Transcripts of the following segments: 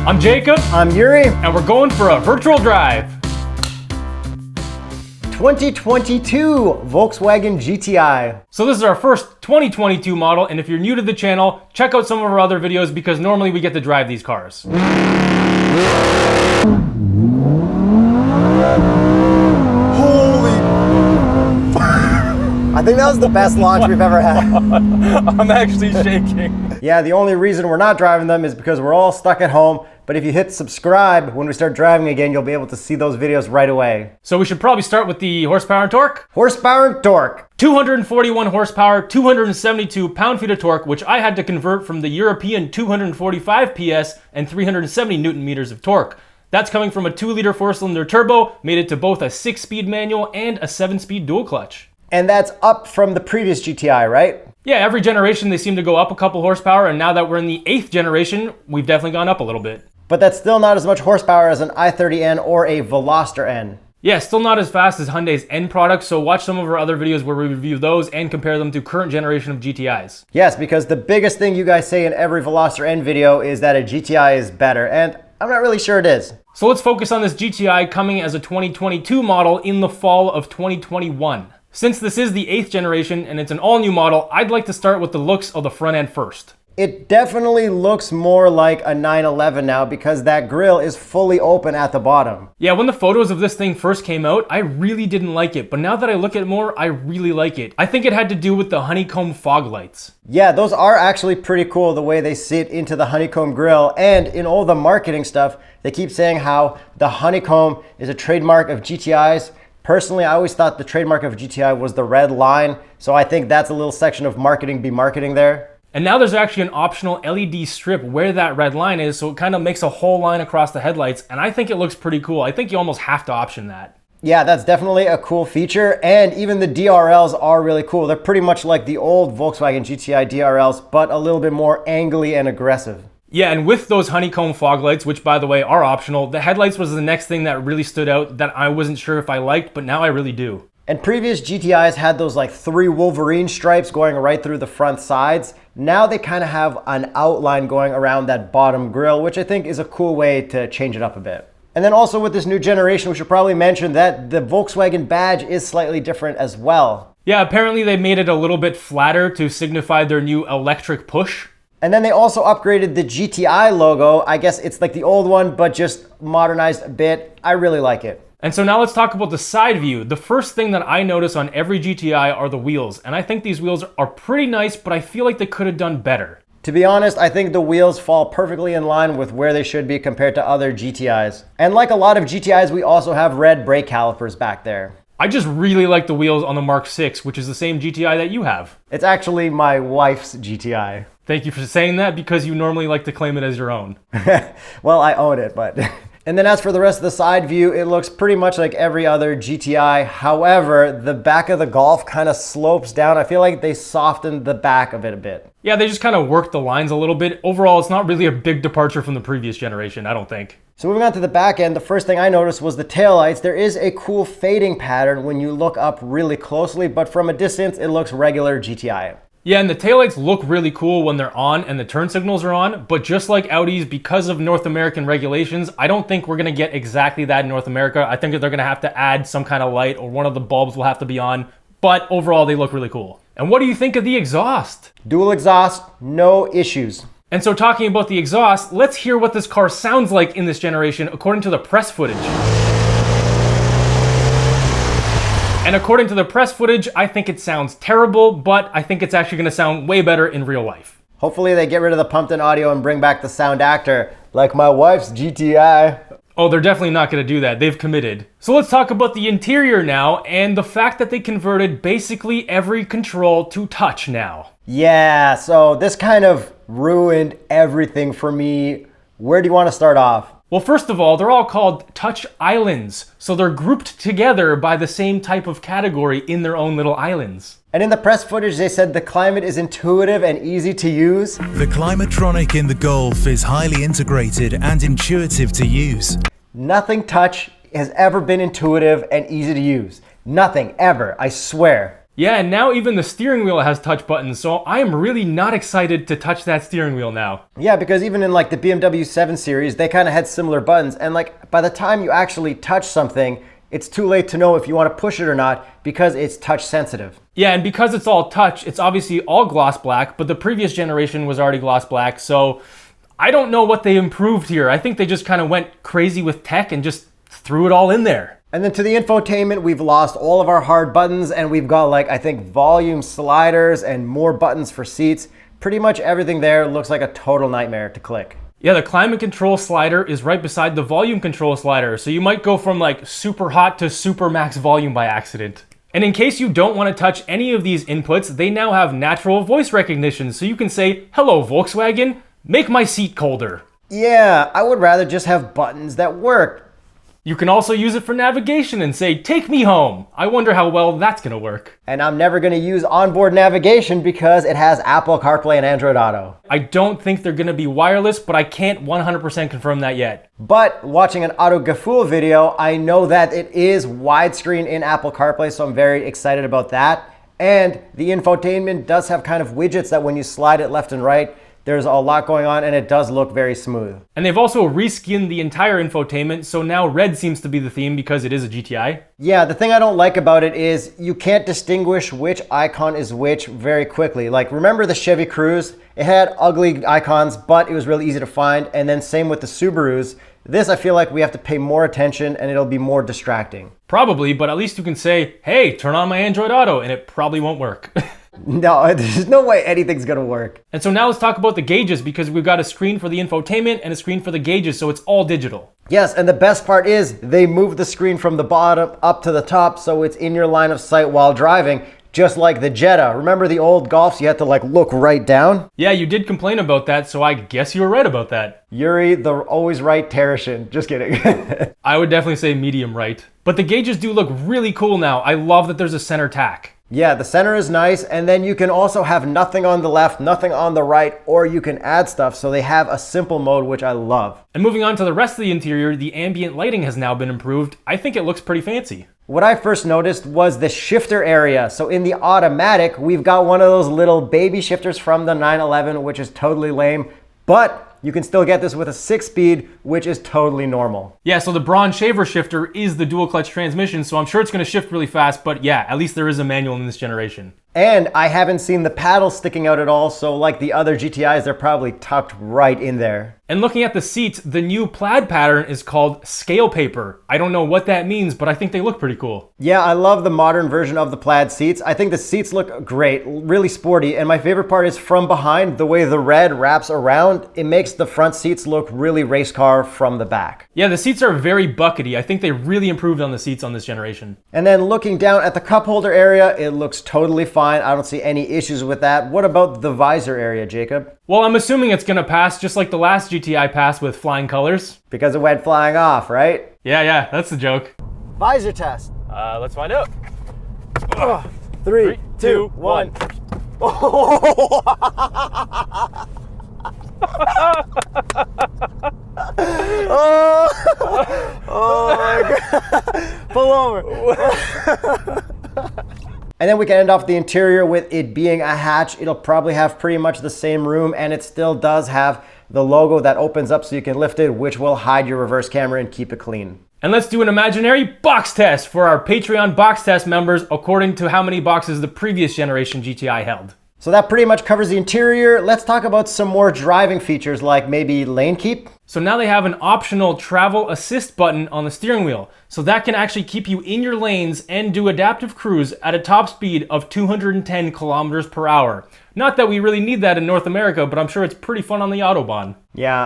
I'm Jacob. I'm Yuri. And we're going for a virtual drive. 2022 Volkswagen GTI. So this is our first 2022 model, and if you're new to the channel, check out some of our other videos because normally we get to drive these cars. I think that was the best launch we've ever had. I'm actually shaking. Yeah, the only reason we're not driving them is because we're all stuck at home. But if you hit subscribe, when we start driving again, you'll be able to see those videos right away. So we should probably start with the horsepower and torque. Horsepower and torque. 241 horsepower, 272 pound-feet of torque, which I had to convert from the European 245 PS and 370 Newton meters of torque. That's coming from a 2-liter 4-cylinder turbo, made it to both a 6-speed manual and a 7-speed dual clutch. And that's up from the previous GTI, right? Yeah, every generation they seem to go up a couple horsepower, and now that we're in the 8th generation, we've definitely gone up a little bit. But that's still not as much horsepower as an i30N or a Veloster N. Yeah, still not as fast as Hyundai's N products, so watch some of our other videos where we review those and compare them to current generation of GTIs. Yes, because the biggest thing you guys say in every Veloster N video is that a GTI is better, and I'm not really sure it is. So let's focus on this GTI coming as a 2022 model in the fall of 2021. Since this is the 8th generation and it's an all-new model, I'd like to start with the looks of the front end first. It definitely looks more like a 911 now because that grille is fully open at the bottom. Yeah, when the photos of this thing first came out, I really didn't like it, but now that I look at it more, I really like it. I think it had to do with the honeycomb fog lights. Yeah, those are actually pretty cool the way they sit into the honeycomb grille, and in all the marketing stuff, they keep saying how the honeycomb is a trademark of GTIs. Personally, I always thought the trademark of GTI was the red line, so I think that's a little section of marketing be marketing there. And now there's actually an optional LED strip where that red line is, so it kind of makes a whole line across the headlights, and I think it looks pretty cool. I think you almost have to option that. Yeah, that's definitely a cool feature, and even the DRLs are really cool. They're pretty much like the old Volkswagen GTI DRLs, but a little bit more angly and aggressive. Yeah, and with those honeycomb fog lights, which by the way are optional, the headlights was the next thing that really stood out that I wasn't sure if I liked, but now I really do. And previous GTIs had those like 3 Wolverine stripes going right through the front sides. Now they kind of have an outline going around that bottom grille, which I think is a cool way to change it up a bit. And then also with this new generation, we should probably mention that the Volkswagen badge is slightly different as well. Yeah, apparently they made it a little bit flatter to signify their new electric push. And then they also upgraded the GTI logo. I guess it's like the old one, but just modernized a bit. I really like it. And so now let's talk about the side view. The first thing that I notice on every GTI are the wheels. And I think these wheels are pretty nice, but I feel like they could have done better. To be honest, I think the wheels fall perfectly in line with where they should be compared to other GTIs. And like a lot of GTIs, we also have red brake calipers back there. I just really like the wheels on the Mark 6, which is the same GTI that you have. It's actually my wife's GTI. Thank you for saying that because you normally like to claim it as your own. Well, I own it, but... And then as for the rest of the side view, it looks pretty much like every other GTI. However, the back of the Golf kind of slopes down. I feel like they softened the back of it a bit. Yeah, they just kind of worked the lines a little bit. Overall, it's not really a big departure from the previous generation, I don't think. So moving on to the back end, the first thing I noticed was the taillights. There is a cool fading pattern when you look up really closely, but from a distance, it looks regular GTI. Yeah, and the taillights look really cool when they're on and the turn signals are on, but just like Audi's, because of North American regulations, I don't think we're gonna get exactly that in North America. I think that they're gonna have to add some kind of light or one of the bulbs will have to be on, but overall they look really cool. And what do you think of the exhaust? Dual exhaust, no issues. And so talking about the exhaust, let's hear what this car sounds like in this generation according to the press footage. And according to the press footage, I think it sounds terrible, but I think it's actually gonna sound way better in real life. Hopefully they get rid of the pumped-in audio and bring back the sound actor, like my wife's GTI. Oh, they're definitely not gonna do that. They've committed. So let's talk about the interior now and the fact that they converted basically every control to touch now. Yeah, so this kind of ruined everything for me. Where do you want to start off? Well, first of all, they're all called touch islands. So they're grouped together by the same type of category in their own little islands. And in the press footage, they said the climate is intuitive and easy to use. The Climatronic in the Golf is highly integrated and intuitive to use. Nothing touch has ever been intuitive and easy to use. Nothing, ever, I swear. Yeah, and now even the steering wheel has touch buttons, so I am really not excited to touch that steering wheel now. Yeah, because even in like the BMW 7 Series, they kind of had similar buttons. And like by the time you actually touch something, it's too late to know if you want to push it or not because it's touch sensitive. Yeah, and because it's all touch, it's obviously all gloss black, but the previous generation was already gloss black, so I don't know what they improved here. I think they just kind of went crazy with tech and just threw it all in there. And then to the infotainment, we've lost all of our hard buttons and we've got like, I think, volume sliders and more buttons for seats. Pretty much everything there looks like a total nightmare to click. Yeah, the climate control slider is right beside the volume control slider, so you might go from like super hot to super max volume by accident. And in case you don't want to touch any of these inputs, they now have natural voice recognition, so you can say, "Hello Volkswagen, make my seat colder." Yeah, I would rather just have buttons that work. You can also use it for navigation and say, "Take me home." I wonder how well that's gonna work. And I'm never gonna use onboard navigation because it has Apple CarPlay and Android Auto. I don't think they're gonna be wireless, but I can't 100% confirm that yet. But watching an Auto Gafool video, I know that it is widescreen in Apple CarPlay, so I'm very excited about that. And the infotainment does have kind of widgets that when you slide it left and right, there's a lot going on and it does look very smooth. And they've also reskinned the entire infotainment, so now red seems to be the theme because it is a GTI. Yeah, the thing I don't like about it is you can't distinguish which icon is which very quickly. Like, remember the Chevy Cruze? It had ugly icons, but it was really easy to find. And then same with the Subarus. This, I feel like we have to pay more attention and it'll be more distracting. Probably, but at least you can say, "Hey, turn on my Android Auto," and it probably won't work. No, there's no way anything's gonna work. And so now let's talk about the gauges, because we've got a screen for the infotainment and a screen for the gauges, so it's all digital. Yes, and the best part is they move the screen from the bottom up to the top so it's in your line of sight while driving, just like the Jetta. Remember the old Golfs, you had to like look right down? Yeah, you did complain about that, so I guess you were right about that. Yuri, the always right Tereshin. Just kidding. I would definitely say medium right. But the gauges do look really cool now. I love that there's a center tack. Yeah, the center is nice, and then you can also have nothing on the left, nothing on the right, or you can add stuff, so they have a simple mode, which I love. And moving on to the rest of the interior, the ambient lighting has now been improved. I think it looks pretty fancy. What I first noticed was the shifter area. So in the automatic, we've got one of those little baby shifters from the 911, which is totally lame, but you can still get this with a 6-speed, which is totally normal. Yeah, so the Braun shaver shifter is the dual clutch transmission, so I'm sure it's going to shift really fast, but yeah, at least there is a manual in this generation. And I haven't seen the paddle sticking out at all, so like the other GTIs, they're probably tucked right in there. And looking at the seats, the new plaid pattern is called scale paper. I don't know what that means, but I think they look pretty cool. Yeah, I love the modern version of the plaid seats. I think the seats look great, really sporty, and my favorite part is from behind, the way the red wraps around, it makes the front seats look really race car from the back. Yeah, the seats are very buckety. I think they really improved on the seats on this generation. And then looking down at the cup holder area, it looks totally fine. I don't see any issues with that. What about the visor area, Jacob? Well, I'm assuming it's gonna pass just like the last GTI passed with flying colors. Because it went flying off, right? Yeah, that's the joke. Visor test. Let's find out. 3, 2, 1. Oh my God. Pull over. And then we can end off the interior with it being a hatch. It'll probably have pretty much the same room, and it still does have the logo that opens up so you can lift it, which will hide your reverse camera and keep it clean. And let's do an imaginary box test for our Patreon box test members according to how many boxes the previous generation GTI held. So that pretty much covers the interior. Let's talk about some more driving features like maybe lane keep. So now they have an optional travel assist button on the steering wheel. So that can actually keep you in your lanes and do adaptive cruise at a top speed of 210 kilometers per hour. Not that we really need that in North America, but I'm sure it's pretty fun on the Autobahn. Yeah,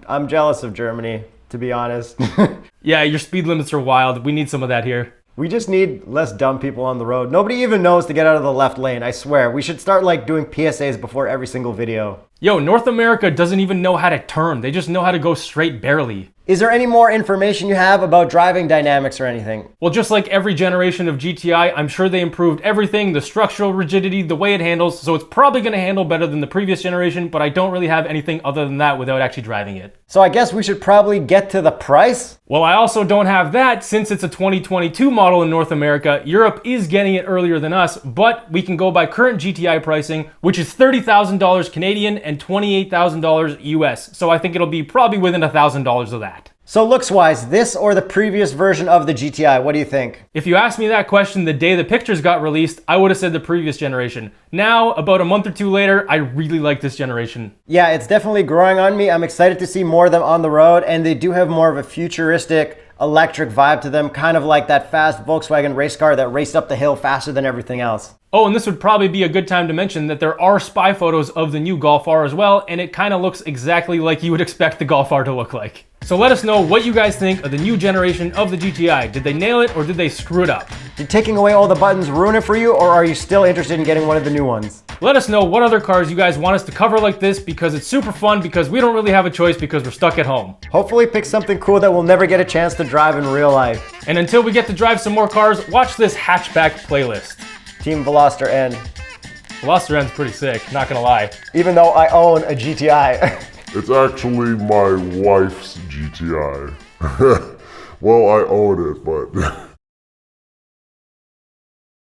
I'm jealous of Germany, to be honest. Yeah, your speed limits are wild. We need some of that here. We just need less dumb people on the road. Nobody even knows to get out of the left lane, I swear. We should start like doing PSAs before every single video. Yo, North America doesn't even know how to turn. They just know how to go straight barely. Is there any more information you have about driving dynamics or anything? Well, just like every generation of GTI, I'm sure they improved everything, the structural rigidity, the way it handles, so it's probably going to handle better than the previous generation, but I don't really have anything other than that without actually driving it. So I guess we should probably get to the price? Well, I also don't have that since it's a 2022 model in North America. Europe is getting it earlier than us, but we can go by current GTI pricing, which is $30,000 Canadian and $28,000 US. So I think it'll be probably within $1,000 of that. So looks-wise, this or the previous version of the GTI, what do you think? If you asked me that question the day the pictures got released, I would have said the previous generation. Now, about a month or two later, I really like this generation. Yeah, it's definitely growing on me. I'm excited to see more of them on the road, and they do have more of a futuristic electric vibe to them, kind of like that fast Volkswagen race car that raced up the hill faster than everything else. Oh, and this would probably be a good time to mention that there are spy photos of the new Golf R as well, and it kind of looks exactly like you would expect the Golf R to look like. So let us know what you guys think of the new generation of the GTI. Did they nail it or did they screw it up? Did taking away all the buttons ruin it for you, or are you still interested in getting one of the new ones? Let us know what other cars you guys want us to cover like this, because it's super fun, because we don't really have a choice because we're stuck at home. Hopefully pick something cool that we'll never get a chance to drive in real life. And until we get to drive some more cars, watch this hatchback playlist. Team Veloster N. Veloster N's pretty sick, not gonna lie. Even though I own a GTI. It's actually my wife's GTI. Well, I own it, but